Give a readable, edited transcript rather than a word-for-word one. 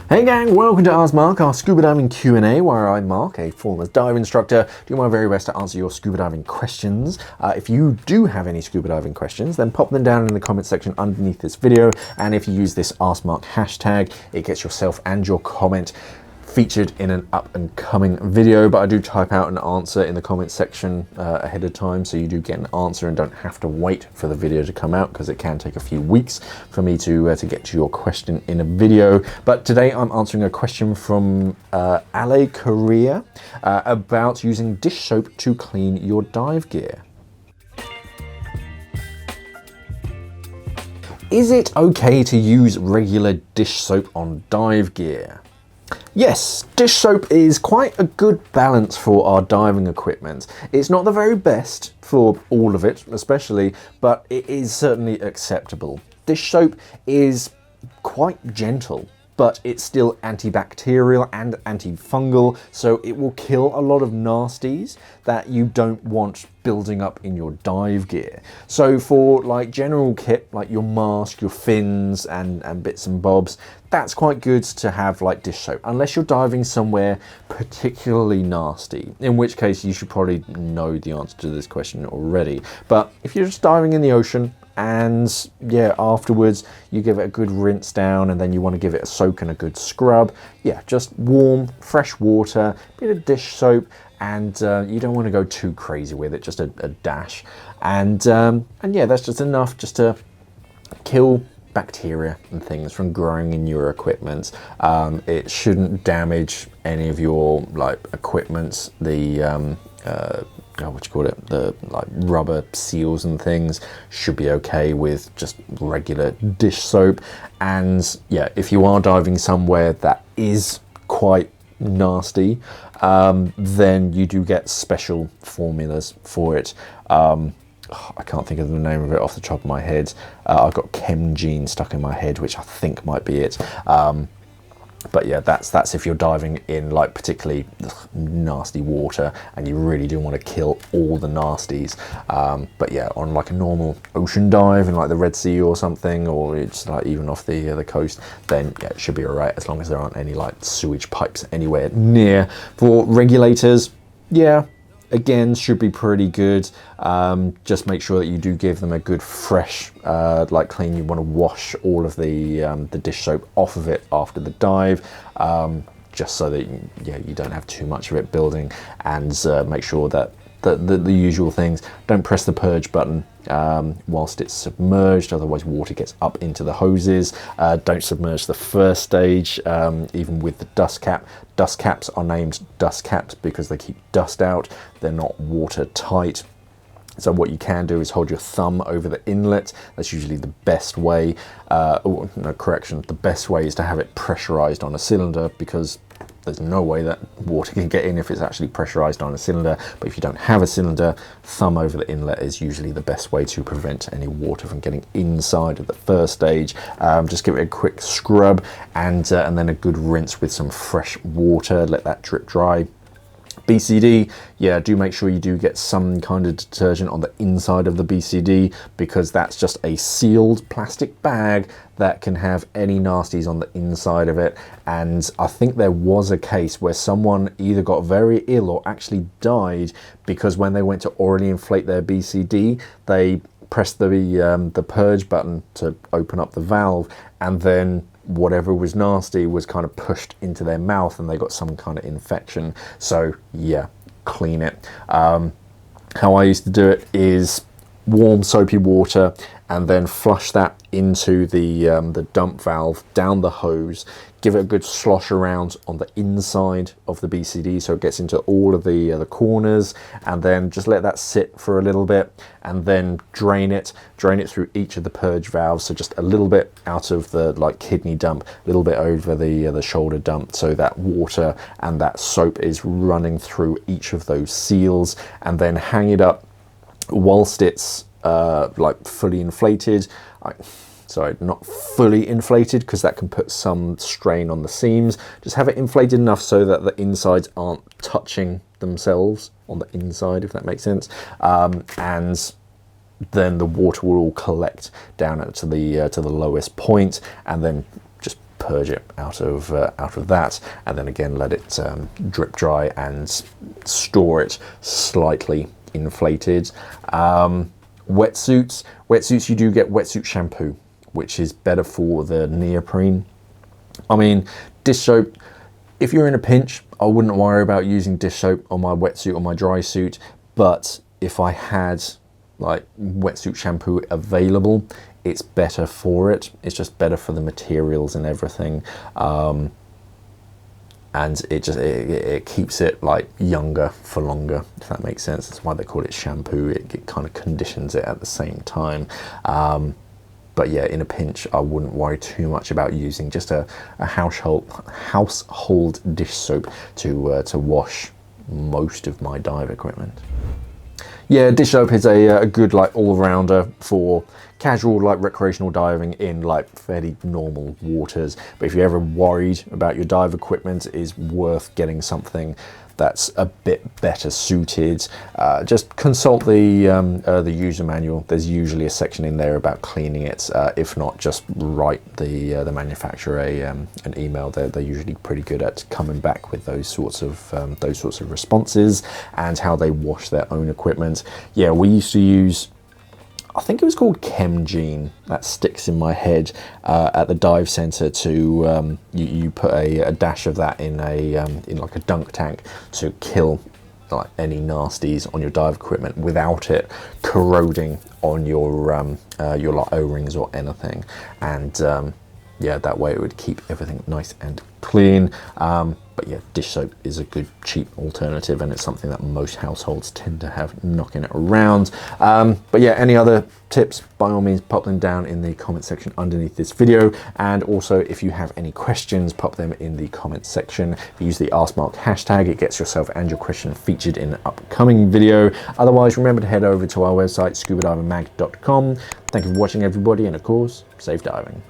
Hey gang, welcome to Ask Mark, our scuba diving Q&A, where I, Mark, a former dive instructor, do my very best to answer your scuba diving questions. If you do have any scuba diving questions, then pop them down in the comment section underneath this video, and if you use this Ask Mark hashtag, it gets yourself and your comment featured in an up and coming video. But I do type out an answer in the comment section ahead of time, so you do get an answer and don't have to wait for the video to come out, because it can take a few weeks for me to get to your question in a video. But today I'm answering a question from Correa about using dish soap to clean your dive gear. Is it okay to use regular dish soap on dive gear? Yes, dish soap is quite a good balance for our diving equipment. It's not the very best for all of it, especially, but it is certainly acceptable. Dish soap is quite gentle, but it's still antibacterial and antifungal, so it will kill a lot of nasties that you don't want building up in your dive gear. So for like general kit, like your mask, your fins and bits and bobs, that's quite good to have like dish soap, unless you're diving somewhere particularly nasty, in which case you should probably know the answer to this question already. But if you're just diving in the ocean, and yeah, afterwards you give it a good rinse down, and then you want to give it a soak and a good scrub, yeah, just warm fresh water, bit of dish soap, and you don't want to go too crazy with it, just a dash, and yeah, that's just enough just to kill bacteria and things from growing in your equipment. It shouldn't damage any of your like equipment, the what you call it, the like rubber seals and things should be okay with just regular dish soap. And yeah, if you are diving somewhere that is quite nasty, then you do get special formulas for it. I can't think of the name of it off the top of my head. I've got Chemgene stuck in my head, which I think might be it. But yeah, that's if you're diving in like particularly nasty water and you really do want to kill all the nasties. But yeah, on like a normal ocean dive in like the Red Sea or something, or it's like even off the coast, then yeah, it should be all right, as long as there aren't any like sewage pipes anywhere near. For regulators, yeah, again, should be pretty good. Just make sure that you do give them a good fresh like clean. You want to wash all of the dish soap off of it after the dive, just so that you don't have too much of it building, and make sure that the usual things, don't press the purge button whilst it's submerged, otherwise water gets up into the hoses. Don't submerge the first stage, even with the dust cap. Dust caps are named dust caps because they keep dust out, they're not watertight. So what you can do is hold your thumb over the inlet. That's usually the best way. The best way is to have it pressurized on a cylinder, because there's no way that water can get in if it's actually pressurized on a cylinder. But if you don't have a cylinder, thumb over the inlet is usually the best way to prevent any water from getting inside of the first stage. Just give it a quick scrub, and then a good rinse with some fresh water. Let that drip dry. BCD, yeah, do make sure you do get some kind of detergent on the inside of the BCD, because that's just a sealed plastic bag that can have any nasties on the inside of it. And I think there was a case where someone either got very ill or actually died because when they went to orally inflate their BCD, they pressed the purge button to open up the valve, and then whatever was nasty was kind of pushed into their mouth and they got some kind of infection. So yeah, clean it. How I used to do it is warm soapy water and then flush that into the dump valve down the hose. Give it a good slosh around on the inside of the BCD so it gets into all of the corners, and then just let that sit for a little bit, and then drain it through each of the purge valves. So just a little bit out of the like kidney dump, a little bit over the shoulder dump, so that water and that soap is running through each of those seals, and then hang it up whilst it's like fully inflated. Sorry, not fully inflated, because that can put some strain on the seams. Just have it inflated enough so that the insides aren't touching themselves on the inside, if that makes sense. And then the water will all collect down to the lowest point, and then just purge it out of that, and then again let it drip dry and store it slightly inflated. Wetsuits, you do get wetsuit shampoo, which is better for the neoprene. I mean, dish soap, if you're in a pinch, I wouldn't worry about using dish soap on my wetsuit or my dry suit, but if I had like wetsuit shampoo available, it's better for it. It's just better for the materials and everything. And it keeps it like younger for longer, if that makes sense. That's why they call it shampoo. It kind of conditions it at the same time. But yeah, in a pinch, I wouldn't worry too much about using just a household dish soap to wash most of my dive equipment. Yeah, dish soap is a good like all-rounder for casual like recreational diving in like fairly normal waters. But if you're ever worried about your dive equipment, it is worth getting something that's a bit better suited. Just consult the user manual. There's usually a section in there about cleaning it. If not, just write the manufacturer an email. They're usually pretty good at coming back with those sorts of responses and how they wash their own equipment. Yeah, we used to use, I think it was called Chemgene, that sticks in my head, at the dive center. To you put a dash of that in like a dunk tank to kill like any nasties on your dive equipment without it corroding on your like O-rings or anything. And yeah, that way it would keep everything nice and clean. But yeah, dish soap is a good cheap alternative, and it's something that most households tend to have knocking it around. But yeah, any other tips, by all means pop them down in the comment section underneath this video. And also, if you have any questions, pop them in the comment section. If you use the AskMark hashtag, it gets yourself and your question featured in an upcoming video. Otherwise, remember to head over to our website, scubadivingmag.com. Thank you for watching, everybody, and of course, safe diving.